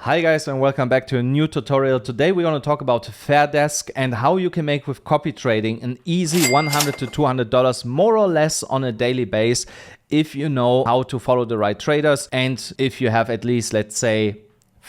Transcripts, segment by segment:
Hi guys, and welcome back to a new tutorial. Today we're going to talk about FAIRDESK and how you can make with copy trading an easy $100 to $200 more or less on a daily base if you know how to follow the right traders and if you have at least, let's say,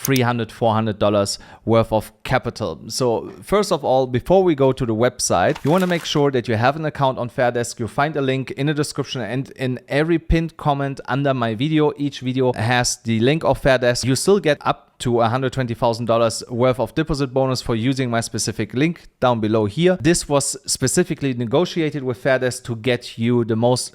$300, $400 worth of capital. So first of all, before we go to the website, you want to make sure that you have an account on FAIRDESK. You'll find a link in the description and in every pinned comment under my video. Each video has the link of FAIRDESK. You still get up to $120,000 worth of deposit bonus for using my specific link down below here. This was specifically negotiated with FAIRDESK to get you the most,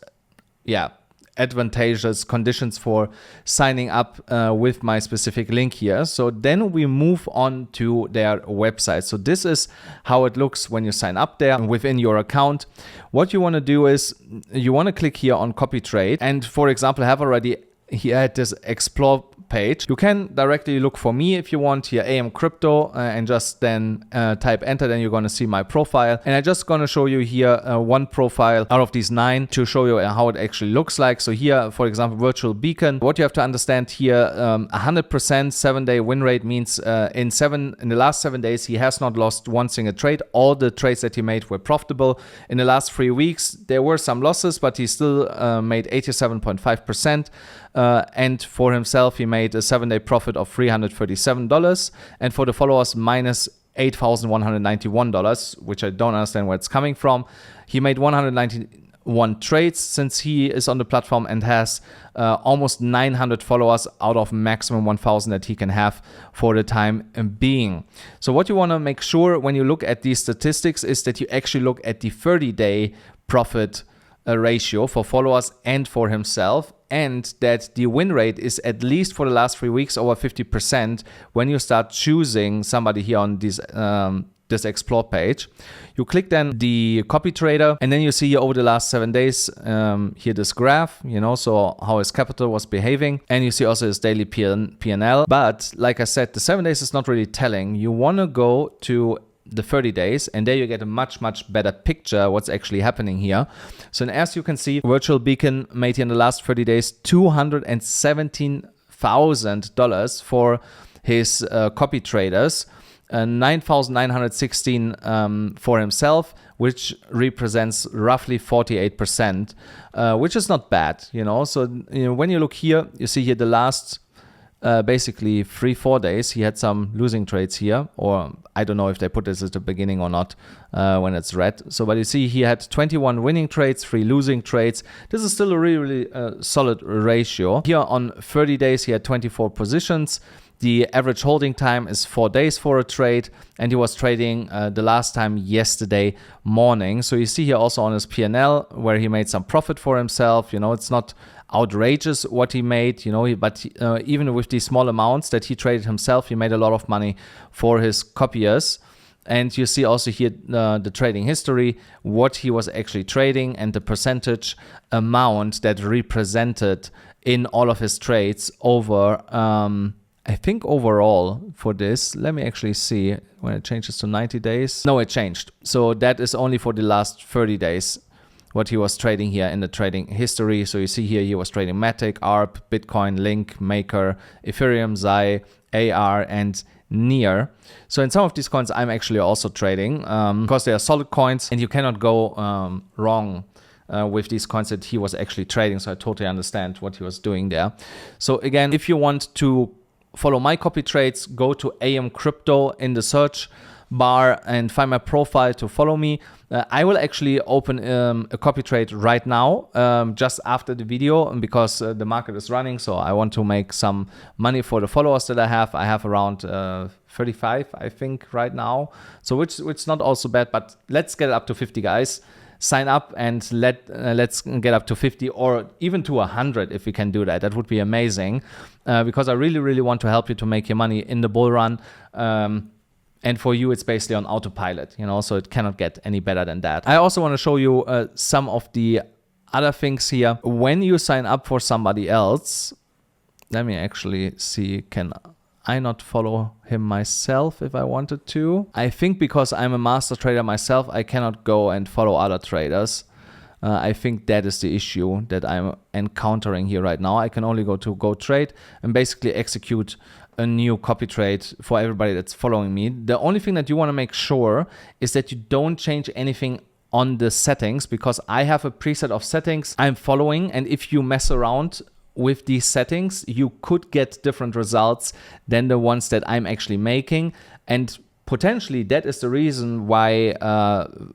advantageous conditions for signing up with my specific link here. So then we move on to their website. So this is how it looks when you sign up there within your account. What you want to do is you want to click here on Copytrade, and for example, I have already here at this explore page. You can directly look for me if you want here, AMCrypto, and just then type enter, then you're going to see my profile. And I'm just going to show you here one profile out of these 9 to show you how it actually looks like. So here, for example, virtual beacon. What you have to understand here, 100% 7-day win rate means in the last 7 days, he has not lost one single trade. All the trades that he made were profitable. In the last 3 weeks, there were some losses, but he still made 87.5%. And for himself, he made a 7-day profit of $337, and for the followers minus $8,191, which I don't understand where it's coming from. He made 191 trades since he is on the platform and has almost 900 followers out of maximum 1,000 that he can have for the time being. So what you want to make sure when you look at these statistics is that you actually look at the 30-day profit ratio for followers and for himself, and that the win rate is at least for the last 3 weeks over 50% when you start choosing somebody here on this explore page. You click then the copy trader, and then you see here over the last 7 days here this graph, so how his capital was behaving, and you see also his daily P&L. But like I said, the 7 days is not really telling. You want to go to the 30 days, and there you get a much better picture what's actually happening here. So as you can see, virtual beacon made in the last 30 days $217,000 for his copy traders, 9,916 for himself, which represents roughly 48%, which is not bad. So when you look here, you see here the last basically 3-4 days he had some losing trades here, or I don't know if they put this at the beginning or not when it's red. So but you see he had 21 winning trades, 3 losing trades. This is still a really solid ratio. Here on 30 days he had 24 positions. The average holding time is 4 days for a trade, and he was trading the last time yesterday morning. So you see here also on his P&L where he made some profit for himself. It's not outrageous what he made, but even with these small amounts that he traded himself, he made a lot of money for his copiers. And you see also here the trading history, what he was actually trading, and the percentage amount that represented in all of his trades over I think overall for this, let me actually see when it changes to 90 days. No, it changed. So that is only for the last 30 days what he was trading here in the trading history. So you see here he was trading Matic, ARP, Bitcoin, Link, Maker, Ethereum, Zai, AR, and Near. So in some of these coins I'm actually also trading because they are solid coins, and you cannot go wrong with these coins that he was actually trading. So I totally understand what he was doing there. So again, if you want to follow my copy trades, go to AMCrypto in the search bar and find my profile to follow me. I will actually open a copy trade right now, just after the video, because the market is running. So I want to make some money for the followers that I have. I have around 35, I think, right now. So which not also bad, but let's get it up to 50, guys. Sign up and let's get up to 50 or even to 100 if we can do that. That would be amazing, because I really want to help you to make your money in the bull run. And for you, it's basically on autopilot, so it cannot get any better than that. I also want to show you some of the other things here. When you sign up for somebody else, let me actually see, can I not follow him myself if I wanted to? I think because I'm a master trader myself, I cannot go and follow other traders. I think that is the issue that I'm encountering here right now. I can only go to Go Trade and basically execute a new copy trade for everybody that's following me. The only thing that you want to make sure is that you don't change anything on the settings, because I have a preset of settings I'm following, and if you mess around with these settings, you could get different results than the ones that I'm actually making. And potentially that is the reason why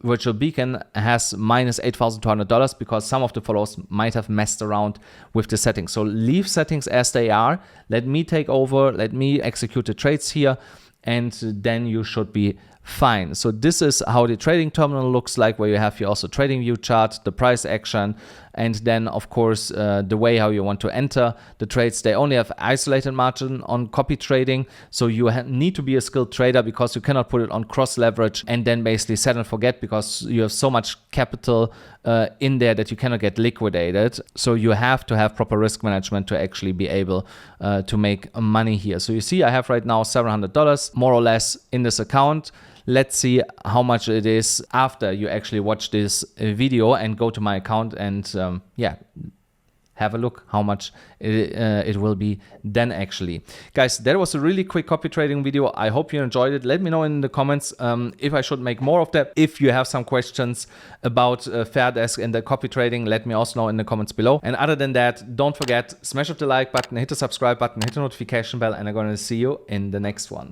Virtual Beacon has minus $8,200, because some of the followers might have messed around with the settings. So leave settings as they are. Let me take over. Let me execute the trades here, and then you should be fine. So this is how the trading terminal looks like, where you have here also trading view chart, the price action, and then of course the way how you want to enter the trades. They only have isolated margin on copy trading, so you need to be a skilled trader, because you cannot put it on cross leverage and then basically set and forget, because you have so much capital in there that you cannot get liquidated. So you have to have proper risk management to actually be able to make money here. So you see I have right now $700 more or less in this account. Let's see how much it is after you actually watch this video and go to my account and yeah, have a look how much it will be then actually. Guys, that was a really quick copy trading video. I hope you enjoyed it. Let me know in the comments if I should make more of that. If you have some questions about FAIRDESK and the copy trading, let me also know in the comments below. And other than that, don't forget, smash up the like button, hit the subscribe button, hit the notification bell, and I'm going to see you in the next one.